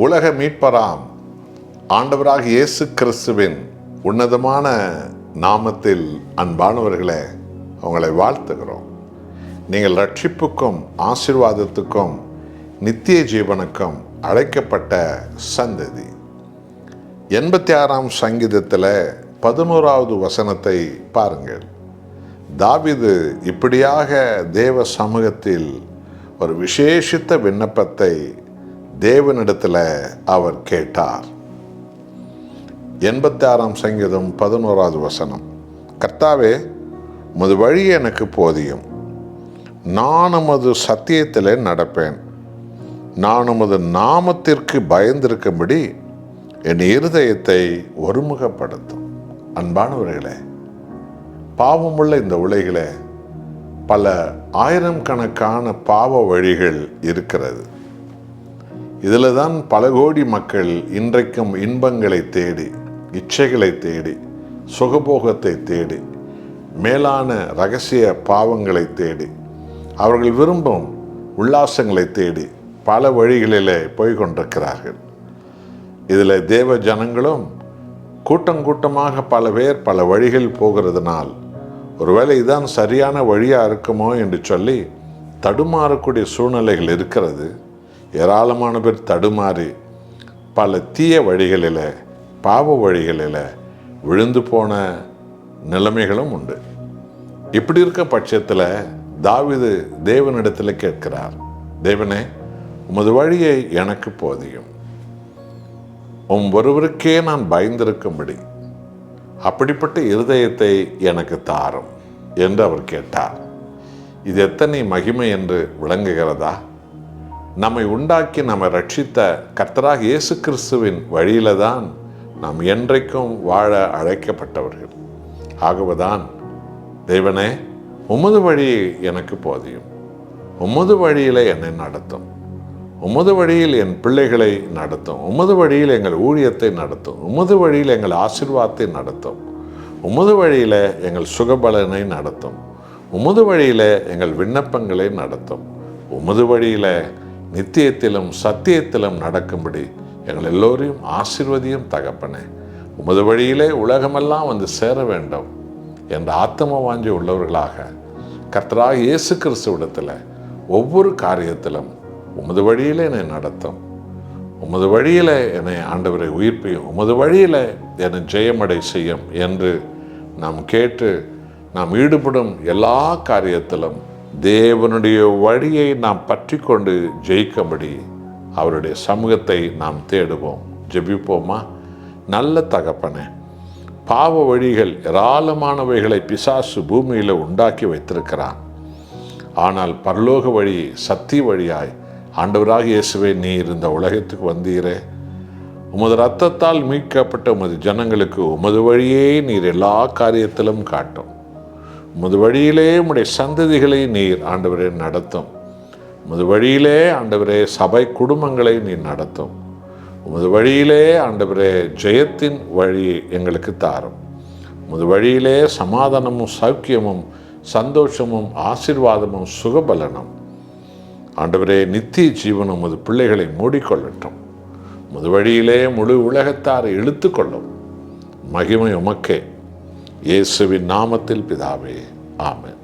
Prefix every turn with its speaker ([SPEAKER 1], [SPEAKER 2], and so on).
[SPEAKER 1] உலக மீட்பராம் ஆண்டவராக இயேசு கிறிஸ்துவின் உன்னதமான நாமத்தில் அன்பானவர்களே, உங்களை வாழ்த்துகிறோம். நீங்கள் ரட்சிப்புக்கும் ஆசீர்வாதத்துக்கும் நித்திய ஜீவனுக்கும் அழைக்கப்பட்ட சந்ததி. 86ஆம் சங்கீதத்தில் 11வது வசனத்தை பாருங்கள். தாவீது இப்படியாக தேவ சமூகத்தில் ஒரு விசேஷித்த விண்ணப்பத்தை தேவனிடத்தில் அவர் கேட்டார். 86ஆம் சங்கீதம் 11வது வசனம். கர்த்தாவே, உமது வழி எனக்கு போதியும், நான் உமது சத்தியத்திலே நடப்பேன். நான் உமது நாமத்திற்கு பயந்திருக்கும்படி என் இருதயத்தை ஒருமுகப்படுத்தும். அன்பானவர்களே, பாவமுள்ள இந்த உலகிலே பல ஆயிரம் கணக்கான பாவ வழிகள் இருக்கிறது. இதில் தான் பல கோடி மக்கள் இன்றைக்கும் இன்பங்களை தேடி, இச்சைகளை தேடி, சுகபோகத்தை தேடி, மேலான இரகசிய பாவங்களை தேடி, அவர்கள் விரும்பும் உல்லாசங்களை தேடி பல வழிகளிலே போய்கொண்டிருக்கிறார்கள். இதில் தேவ ஜனங்களும் கூட்டம் கூட்டமாக பல பேர் பல வழிகள் போகிறதுனால் ஒருவேளை இதுதான் சரியான வழியாக இருக்குமோ என்று சொல்லி தடுமாறக்கூடிய சூழ்நிலைகள் இருக்கிறது. ஏராளமான பேர் தடுமாறி பல தீய வழிகளில், பாவ வழிகளில் விழுந்து போன நிலைமைகளும் உண்டு. இப்படி இருக்க பட்சத்தில் தாவீது தேவனிடத்தில் கேட்கிறார், தேவனே, உமது வழியை எனக்கு போதியும், ஒருவருக்கே நான் பயந்திருக்கும்படி அப்படிப்பட்ட இருதயத்தை எனக்கு தாரும் என்று அவர் கேட்டார். இது எத்தனை மகிமை என்று விளங்குகிறதா? நம்மை உண்டாக்கி நம்மை ரட்சித்த கர்த்தராக இயேசு கிறிஸ்துவின் வழியில தான் நாம் என்றைக்கும் வாழ அழைக்கப்பட்டவர்கள். ஆகவேதான் தேவனே, உமது வழி எனக்கு போதியும், உமது வழியில என்னை நடத்தும், உமது வழியில் என் பிள்ளைகளை நடத்தும், உமது வழியில் எங்கள் ஊழியத்தை நடத்தும், உமது வழியில் எங்கள் ஆசீர்வாதத்தை நடத்தும், உமது வழியில் எங்கள் சுகபலனை நடத்தும், உமது வழியில் எங்கள் விண்ணப்பங்களை நடத்தும், உமது வழியில் நித்தியத்திலும் சத்தியத்திலும் நடக்கும்படி எங்கள் எல்லோரையும் ஆசீர்வதியும் தகப்பனே. உமது வழியிலே உலகமெல்லாம் வந்து சேர வேண்டும் என்ற ஆத்தம வாஞ்சி உள்ளவர்களாக கர்த்தராக இயேசு கிறிஸ்துவிடத்தில் ஒவ்வொரு காரியத்திலும் உமது வழியில் என்னை நடத்தும், உமது வழியில் என்னை ஆண்டவரை உயிர்ப்பியும், உமது வழியில் என்னை ஜெயமடை செய்யும் என்று நாம் கேட்டு நாம் ஈடுபடும் எல்லா காரியத்திலும் தேவனுடைய வழியை நாம் பற்றி கொண்டு ஜெயிக்கும்படி அவருடைய சமூகத்தை நாம் தேடுவோம். ஜெபிப்போமா? நல்ல தகப்பனே, பாவ வழிகள் ஏராளமானவைகளை பிசாசு பூமியில் உண்டாக்கி வைத்திருக்கிறான். ஆனால் பரலோக வழி, சத்திய வழியாய் ஆண்டவராக இயேசுவே நீர் இந்த உலகத்துக்கு வந்தீரே. உமது இரத்தத்தால் மீட்கப்பட்ட உமது ஜனங்களுக்கு உமது வழியே நீர் எல்லா காரியத்திலும் காட்டும். உமது வழியிலே உம்முடைய சந்ததிகளை நீர் ஆண்டவரே நடத்தும். உமது வழியிலே ஆண்டவரே சபை குடும்பங்களை நீர் நடத்தும். உமது வழியிலே ஆண்டவரே ஜெயத்தின் வழி எங்களுக்கு தாரும். உமது வழியிலே சமாதானமும் சௌக்கியமும் சந்தோஷமும் ஆசீர்வாதமும் சுகபலனும் ஆண்டவரே நித்திய ஜீவனும் உமது பிள்ளைகளை மூடிக்கொள்ளட்டும். உமது வழியிலே முழு உலகத்தாரை இழுத்து கொள்ளும். மகிமை உமக்கே. இயேசுவின் நாமத்தில் பிதாவே, ஆமென்.